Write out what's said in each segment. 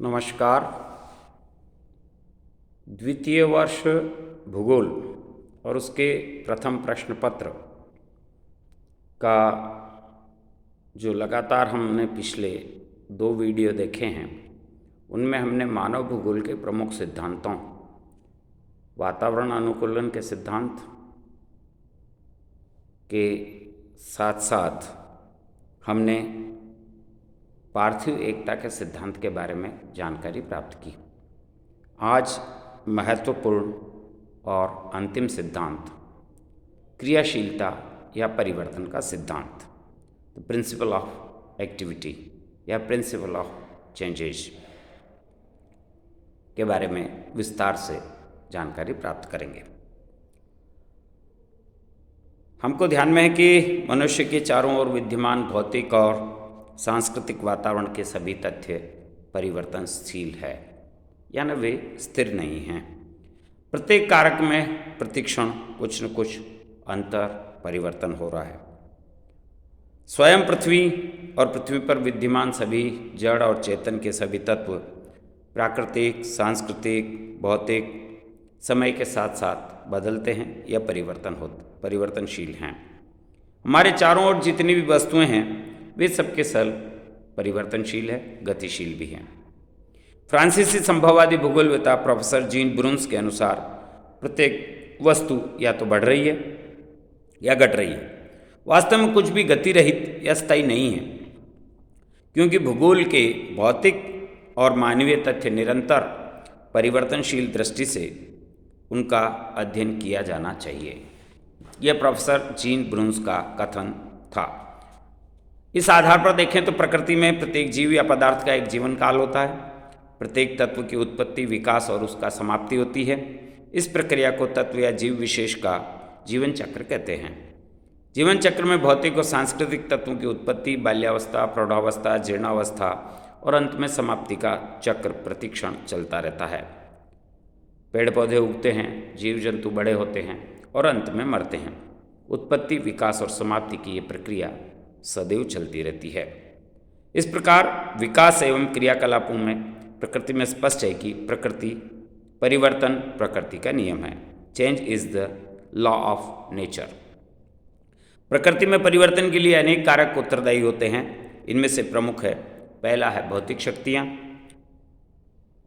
नमस्कार। द्वितीय वर्ष भूगोल और उसके प्रथम प्रश्न पत्र का जो लगातार हमने पिछले 2 वीडियो देखे हैं, उनमें हमने मानव भूगोल के प्रमुख सिद्धांतों, वातावरण अनुकूलन के सिद्धांत के साथ साथ हमने पार्थिव एकता के सिद्धांत के बारे में जानकारी प्राप्त की। आज महत्वपूर्ण और अंतिम सिद्धांत क्रियाशीलता या परिवर्तन का सिद्धांत, द प्रिंसिपल ऑफ एक्टिविटी या प्रिंसिपल ऑफ चेंजेस के बारे में विस्तार से जानकारी प्राप्त करेंगे। हमको ध्यान में है कि मनुष्य के चारों ओर विद्यमान भौतिक और सांस्कृतिक वातावरण के सभी तथ्य परिवर्तनशील है, यानी वे स्थिर नहीं हैं। प्रत्येक कारक में प्रतिक्षण कुछ न कुछ अंतर परिवर्तन हो रहा है। स्वयं पृथ्वी और पृथ्वी पर विद्यमान सभी जड़ और चेतन के सभी तत्व प्राकृतिक, सांस्कृतिक, भौतिक समय के साथ साथ बदलते हैं या परिवर्तनशील हैं। हमारे चारों ओर जितनी भी वस्तुएं हैं, वे सबके सल परिवर्तनशील है, गतिशील भी हैं। फ्रांसीसी संभववादी भूगोलवेत्ता प्रोफेसर जीन ब्रून्स के अनुसार प्रत्येक वस्तु या तो बढ़ रही है या घट रही है। वास्तव में कुछ भी गति रहित या स्थायी नहीं है, क्योंकि भूगोल के भौतिक और मानवीय तथ्य निरंतर परिवर्तनशील दृष्टि से उनका अध्ययन किया जाना चाहिए। यह प्रोफेसर जीन ब्रून्स का कथन था। इस आधार पर देखें तो प्रकृति में प्रत्येक जीव या पदार्थ का एक जीवन काल होता है। प्रत्येक तत्व की उत्पत्ति, विकास और उसका समाप्ति होती है। इस प्रक्रिया को तत्व या जीव विशेष का जीवन चक्र कहते हैं। जीवन चक्र में भौतिक और सांस्कृतिक तत्वों की उत्पत्ति, बाल्यावस्था, प्रौढ़ावस्था, जीर्णावस्था और अंत में समाप्ति का चक्र प्रतिक्षण चलता रहता है। पेड़ पौधे उगते हैं, जीव जंतु बड़े होते हैं और अंत में मरते हैं। उत्पत्ति, विकास और समाप्ति की ये प्रक्रिया सदैव चलती रहती है। इस प्रकार विकास एवं क्रियाकलापों में प्रकृति में स्पष्ट है कि परिवर्तन प्रकृति का नियम है। Change is the law of nature. प्रकृति में परिवर्तन के लिए अनेक कारक उत्तरदायी होते हैं। इनमें से प्रमुख है, पहला है भौतिक शक्तियाँ।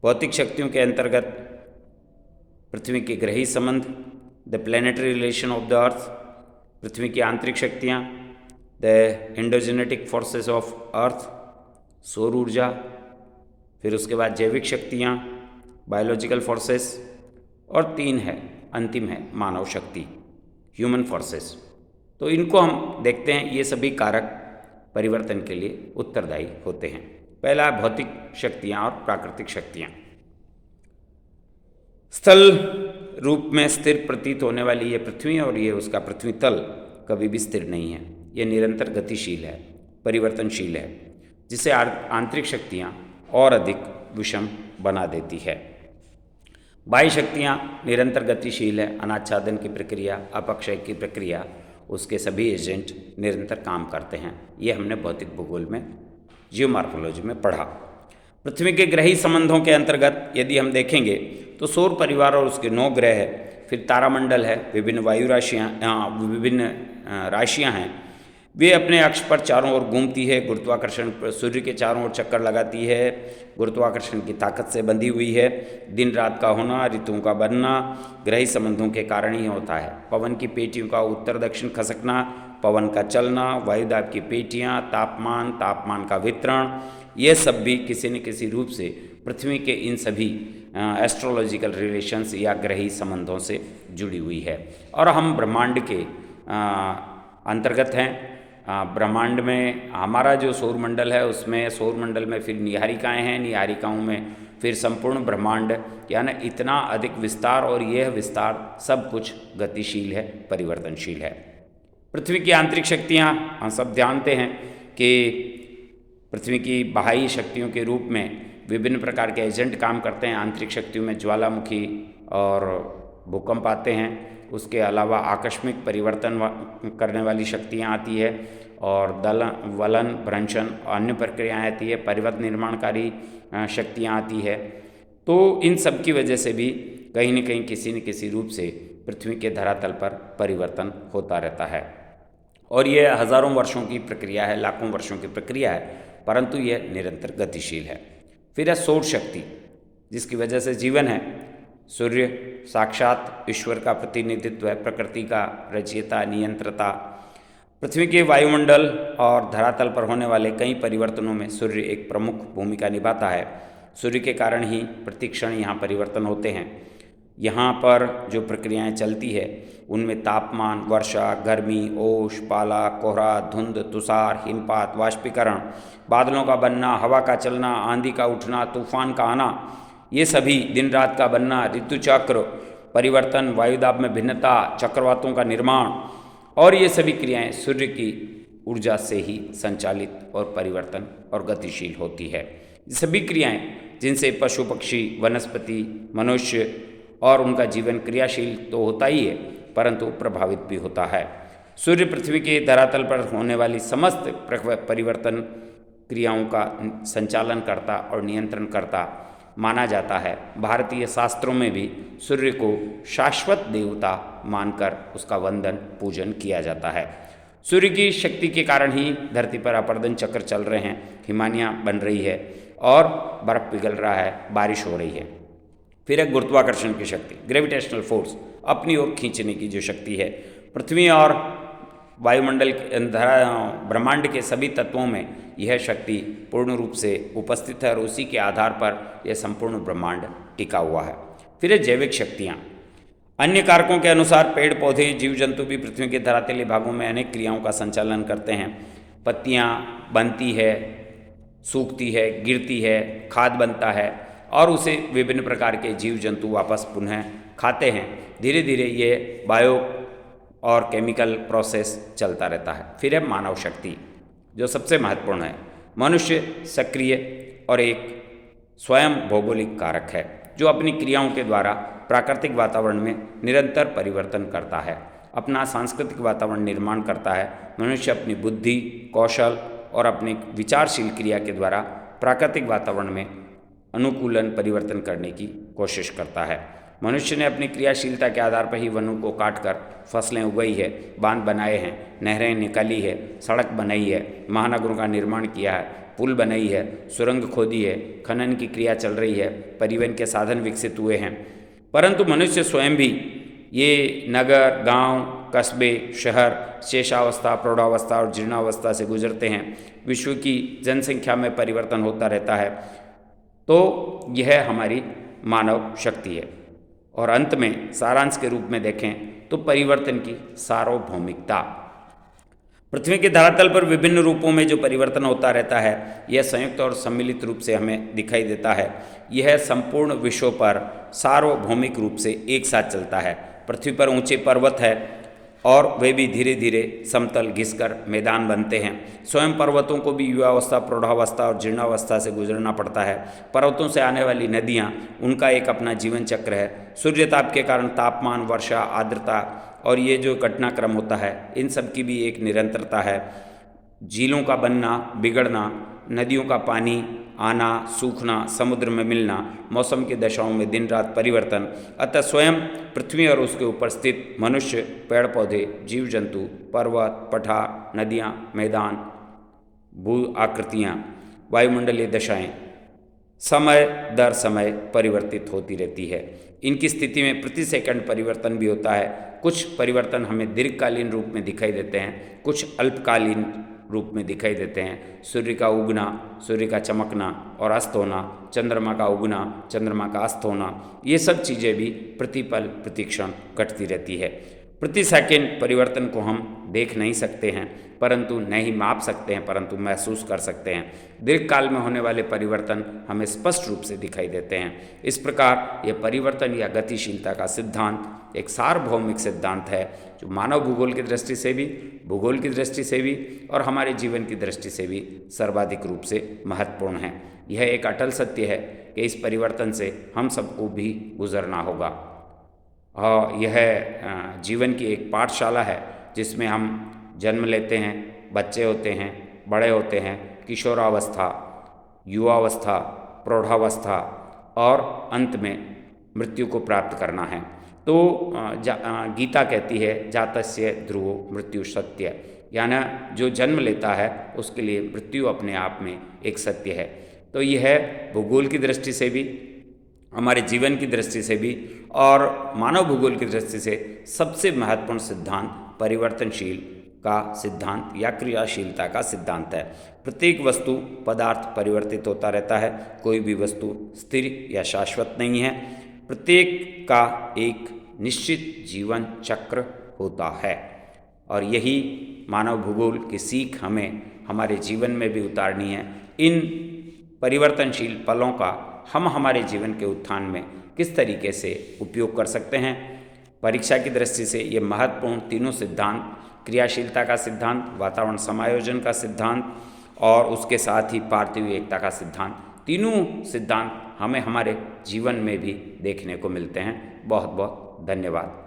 भौतिक शक्तियों के अंतर्गत पृथ्वी के ग्रही संबंध, the planetary relation of the earth, पृथ्वी की आंतरिक शक्तियाँ, the endogenetic forces of earth, सौर ऊर्जा, फिर उसके बाद जैविक शक्तियाँ, बायोलॉजिकल फोर्सेस, और 3 है, अंतिम है मानव शक्ति, ह्यूमन फोर्सेस। तो इनको हम देखते हैं। ये सभी कारक परिवर्तन के लिए उत्तरदायी होते हैं। पहला भौतिक शक्तियाँ और प्राकृतिक शक्तियाँ। स्थल रूप में स्थिर प्रतीत होने वाली ये पृथ्वी और ये उसका पृथ्वी तल कभी भी स्थिर नहीं है। ये निरंतर गतिशील है, परिवर्तनशील है, जिसे आंतरिक शक्तियाँ और अधिक विषम बना देती है। बाह्य शक्तियाँ निरंतर गतिशील है। अनाच्छादन की प्रक्रिया, अपक्षय की प्रक्रिया, उसके सभी एजेंट निरंतर काम करते हैं। ये हमने भौतिक भूगोल में, जियोमॉर्फोलॉजी में पढ़ा। पृथ्वी के ग्रही संबंधों के अंतर्गत यदि हम देखेंगे तो सौर परिवार और उसके 9 ग्रह है, फिर तारामंडल है, विभिन्न वायु राशियाँ, विभिन्न राशियाँ हैं। वे अपने अक्ष पर चारों ओर घूमती है। गुरुत्वाकर्षण सूर्य के चारों ओर चक्कर लगाती है। गुरुत्वाकर्षण की ताकत से बंधी हुई है। दिन रात का होना, ऋतुओं का बनना ग्रही संबंधों के कारण ही होता है। पवन की पेटियों का उत्तर दक्षिण खसकना, पवन का चलना, वायुदाब की पेटियाँ, तापमान का वितरण, ये सब भी किसी न किसी रूप से पृथ्वी के इन सभी एस्ट्रोलॉजिकल रिलेशंस या ग्रही संबंधों से जुड़ी हुई है। और हम ब्रह्मांड के अंतर्गत हैं। ब्रह्मांड में हमारा जो सौरमंडल है, उसमें सौरमंडल में फिर निहारिकाएँ हैं, निहारिकाओं में फिर संपूर्ण ब्रह्मांड, यानी इतना अधिक विस्तार, और यह विस्तार सब कुछ गतिशील है, परिवर्तनशील है। पृथ्वी की आंतरिक शक्तियाँ हम सब जानते हैं कि पृथ्वी की बाह्य शक्तियों के रूप में विभिन्न प्रकार के एजेंट काम करते हैं। आंतरिक शक्तियों में ज्वालामुखी और भूकंप आते हैं। उसके अलावा आकस्मिक परिवर्तन करने वाली शक्तियाँ आती है। और वलन, भ्रंशन और अन्य प्रक्रियाएँ आती है, परिवर्तन निर्माणकारी शक्तियाँ आती है। तो इन सब की वजह से भी कहीं न कहीं किसी न किसी रूप से पृथ्वी के धरातल पर परिवर्तन होता रहता है और यह हज़ारों वर्षों की प्रक्रिया है, लाखों वर्षों की प्रक्रिया है, परंतु यह निरंतर गतिशील है। फिर है सौर शक्ति, जिसकी वजह से जीवन है। सूर्य साक्षात ईश्वर का प्रतिनिधित्व है, प्रकृति का रचयिता, नियंत्रता। पृथ्वी के वायुमंडल और धरातल पर होने वाले कई परिवर्तनों में सूर्य एक प्रमुख भूमिका निभाता है। सूर्य के कारण ही प्रतिक्षण यहाँ परिवर्तन होते हैं। यहाँ पर जो प्रक्रियाएं चलती है उनमें तापमान, वर्षा, गर्मी, ओश, पाला, कोहरा, धुंध, तुषार, हिमपात, वाष्पीकरण, बादलों का बनना, हवा का चलना, आंधी का उठना, तूफान का आना, ये सभी, दिन रात का बनना, ऋतुचक्र परिवर्तन, वायुदाब में भिन्नता, चक्रवातों का निर्माण, और ये सभी क्रियाएं सूर्य की ऊर्जा से ही संचालित और परिवर्तन और गतिशील होती है। ये सभी क्रियाएं जिनसे पशु पक्षी, वनस्पति, मनुष्य और उनका जीवन क्रियाशील तो होता ही है, परंतु प्रभावित भी होता है। सूर्य पृथ्वी के धरातल पर होने वाली समस्त परिवर्तन क्रियाओं का संचालन करता और नियंत्रण करता माना जाता है। भारतीय शास्त्रों में भी सूर्य को शाश्वत देवता मानकर उसका वंदन पूजन किया जाता है। सूर्य की शक्ति के कारण ही धरती पर अपर्दन चक्र चल रहे हैं, हिमानियाँ बन रही है और बर्फ पिघल रहा है, बारिश हो रही है। फिर है गुरुत्वाकर्षण की शक्ति, ग्रेविटेशनल फोर्स, अपनी ओर खींचने की जो शक्ति है। पृथ्वी और वायुमंडल ब्रह्मांड के सभी तत्वों में यह शक्ति पूर्ण रूप से उपस्थित है और उसी के आधार पर यह संपूर्ण ब्रह्मांड टिका हुआ है। फिर है जैविक शक्तियाँ। अन्य कारकों के अनुसार पेड़ पौधे, जीव जंतु भी पृथ्वी के धरातलीय भागों में अनेक क्रियाओं का संचालन करते हैं। पत्तियाँ बनती है, सूखती है, गिरती है, खाद बनता है और उसे विभिन्न प्रकार के जीव जंतु वापस पुनः खाते हैं। धीरे धीरे ये बायो और केमिकल प्रोसेस चलता रहता है। फिर है मानव शक्ति, जो सबसे महत्वपूर्ण है। मनुष्य सक्रिय और एक स्वयं भौगोलिक कारक है, जो अपनी क्रियाओं के द्वारा प्राकृतिक वातावरण में निरंतर परिवर्तन करता है, अपना सांस्कृतिक वातावरण निर्माण करता है। मनुष्य अपनी बुद्धि, कौशल और अपनी विचारशील क्रिया के द्वारा प्राकृतिक वातावरण में अनुकूलन परिवर्तन करने की कोशिश करता है। मनुष्य ने अपनी क्रियाशीलता के आधार पर ही वनों को काटकर फसलें उगाई है, बांध बनाए हैं, नहरें निकाली है, सड़क बनाई है, महानगरों का निर्माण किया है, पुल बनाई है, सुरंग खोदी है, खनन की क्रिया चल रही है, परिवहन के साधन विकसित हुए हैं। परंतु मनुष्य स्वयं भी ये नगर, गांव, कस्बे, शहर शेषावस्था, प्रौढ़ावस्था और जीर्णावस्था से गुजरते हैं। विश्व की जनसंख्या में परिवर्तन होता रहता है। तो यह हमारी मानव शक्ति है। और अंत में सारांश के रूप में देखें तो परिवर्तन की सार्वभौमिकता। पृथ्वी के धरातल पर विभिन्न रूपों में जो परिवर्तन होता रहता है, यह संयुक्त और सम्मिलित रूप से हमें दिखाई देता है। यह संपूर्ण विश्व पर सार्वभौमिक रूप से एक साथ चलता है। पृथ्वी पर ऊंचे पर्वत है और वे भी धीरे धीरे समतल घिसकर मैदान बनते हैं। स्वयं पर्वतों को भी युवावस्था, प्रौढ़ावस्था और जीर्णावस्था से गुजरना पड़ता है। पर्वतों से आने वाली नदियाँ, उनका एक अपना जीवन चक्र है। सूर्यताप के कारण तापमान, वर्षा, आर्द्रता और ये जो घटनाक्रम होता है, इन सब की भी एक निरंतरता है। झीलों का बनना, बिगड़ना, नदियों का पानी आना, सूखना, समुद्र में मिलना, मौसम की दशाओं में दिन रात परिवर्तन। अतः स्वयं पृथ्वी और उसके ऊपर स्थित मनुष्य, पेड़ पौधे, जीव जंतु, पर्वत, पठार, नदियाँ, मैदान, भू आकृतियाँ, वायुमंडलीय दशाएं समय दर समय परिवर्तित होती रहती है। इनकी स्थिति में प्रति सेकंड परिवर्तन भी होता है। कुछ परिवर्तन हमें दीर्घकालीन रूप में दिखाई देते हैं, कुछ अल्पकालीन रूप में दिखाई देते हैं। सूर्य का उगना, सूर्य का चमकना और अस्त होना, चंद्रमा का उगना, चंद्रमा का अस्त होना, ये सब चीज़ें भी प्रतिपल प्रतिक्षण घटती रहती है। प्रति सेकंड परिवर्तन को हम देख नहीं सकते हैं, परंतु नहीं माप सकते हैं, परंतु महसूस कर सकते हैं। दीर्घकाल में होने वाले परिवर्तन हमें स्पष्ट रूप से दिखाई देते हैं। इस प्रकार यह परिवर्तन या गतिशीलता का सिद्धांत एक सार्वभौमिक सिद्धांत है, जो मानव भूगोल की दृष्टि से भी, भूगोल की दृष्टि से भी और हमारे जीवन की दृष्टि से भी सर्वाधिक रूप से महत्वपूर्ण है। यह एक अटल सत्य है कि इस परिवर्तन से हम सबको भी गुजरना होगा। और यह जीवन की एक पाठशाला है, जिसमें हम जन्म लेते हैं, बच्चे होते हैं, बड़े होते हैं, किशोरावस्था, युवावस्था, प्रौढ़ावस्था और अंत में मृत्यु को प्राप्त करना है। तो गीता कहती है जातस्य ध्रुवो मृत्यु सत्य, यानी जो जन्म लेता है उसके लिए मृत्यु अपने आप में एक सत्य है। तो यह भूगोल की दृष्टि से भी, हमारे जीवन की दृष्टि से भी और मानव भूगोल की दृष्टि से सबसे महत्वपूर्ण सिद्धांत परिवर्तनशील का सिद्धांत या क्रियाशीलता का सिद्धांत है। प्रत्येक वस्तु पदार्थ परिवर्तित होता रहता है, कोई भी वस्तु स्थिर या शाश्वत नहीं है। प्रत्येक का एक निश्चित जीवन चक्र होता है और यही मानव भूगोल की सीख हमें हमारे जीवन में भी उतारनी है। इन परिवर्तनशील पलों का हम हमारे जीवन के उत्थान में किस तरीके से उपयोग कर सकते हैं। परीक्षा की दृष्टि से ये महत्वपूर्ण तीनों सिद्धांत, क्रियाशीलता का सिद्धांत, वातावरण समायोजन का सिद्धांत और उसके साथ ही पार्थिव एकता का सिद्धांत, तीनों सिद्धांत हमें हमारे जीवन में भी देखने को मिलते हैं। बहुत बहुत धन्यवाद।